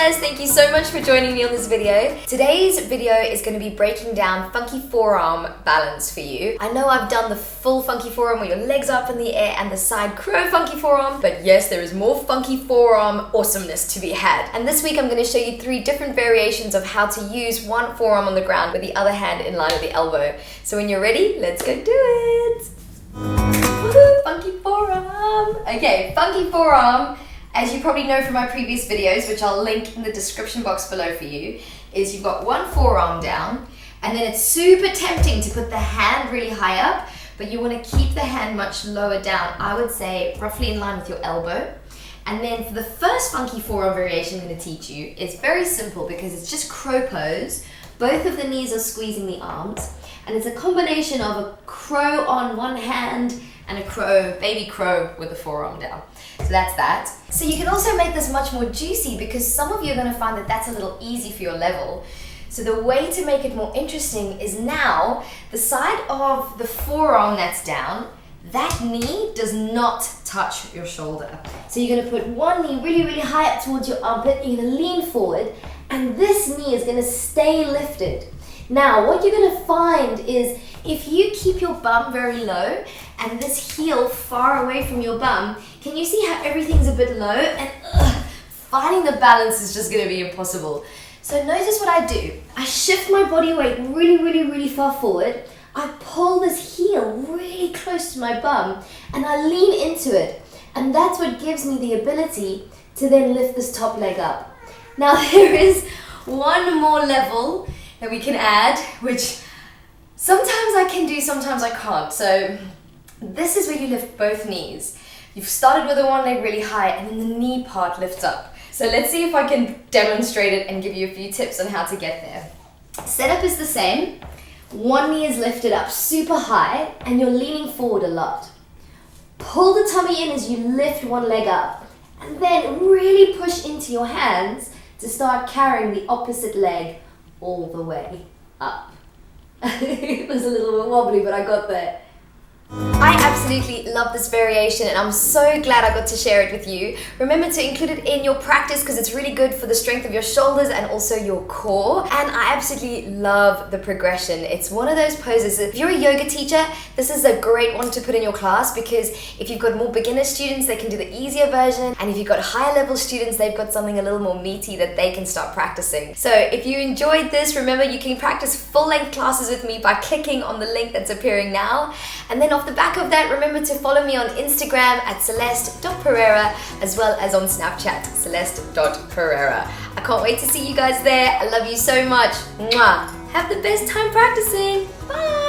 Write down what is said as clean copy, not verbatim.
Celeste, thank you so much for joining me on this video. Today's video is going to be breaking down funky forearm balance for you. I know I've done the full funky forearm where your legs are up in the air and the side crow funky forearm, but yes, there is more funky forearm awesomeness to be had. And this week I'm going to show you 3 different variations of how to use one forearm on the ground with the other hand in line with the elbow. So when you're ready, let's go do it! Woohoo, funky forearm! Okay, funky forearm, as you probably know from my previous videos, which I'll link in the description box below for you, is you've got one forearm down, and then it's super tempting to put the hand really high up, but you want to keep the hand much lower down, I would say roughly in line with your elbow. And then for the first funky forearm variation I'm going to teach you, it's very simple because it's just crow pose. Both of the knees are squeezing the arms, and it's a combination of a crow on one hand and a crow, baby crow with the forearm down. So that's that. So you can also make this much more juicy because some of you are going to find that that's a little easy for your level. So the way to make it more interesting is now the side of the forearm that's down, that knee does not touch your shoulder. So you're going to put one knee really, really high up towards your armpit, you're going to lean forward, and this knee is going to stay lifted. Now, what you're going to find is if you keep your bum very low and this heel far away from your bum, can you see how everything's a bit low? And finding the balance is just going to be impossible. So notice what I do. I shift my body weight really, really, really far forward. I pull this heel really close to my bum and I lean into it. And that's what gives me the ability to then lift this top leg up. Now there is one more level that we can add, which sometimes I can do, sometimes I can't. So this is where you lift both knees. You've started with the one leg really high and then the knee part lifts up. So let's see if I can demonstrate it and give you a few tips on how to get there. Setup is the same. One knee is lifted up super high and you're leaning forward a lot. Pull the tummy in as you lift one leg up and then really push into your hands to start carrying the opposite leg all the way up. It was a little bit wobbly, but I got there. I absolutely love this variation and I'm so glad I got to share it with you. Remember to include it in your practice because it's really good for the strength of your shoulders and also your core. And I absolutely love the progression. It's one of those poses. If you're a yoga teacher, this is a great one to put in your class because if you've got more beginner students, they can do the easier version. And if you've got higher level students, they've got something a little more meaty that they can start practicing. So if you enjoyed this, remember you can practice full-length classes with me by clicking on the link that's appearing now. And then off the back of that, remember to follow me on Instagram at celest.pereira as well as on Snapchat, celeste.pereira. I can't wait to see you guys there. I love you so much. Mwah. Have the best time practicing. Bye.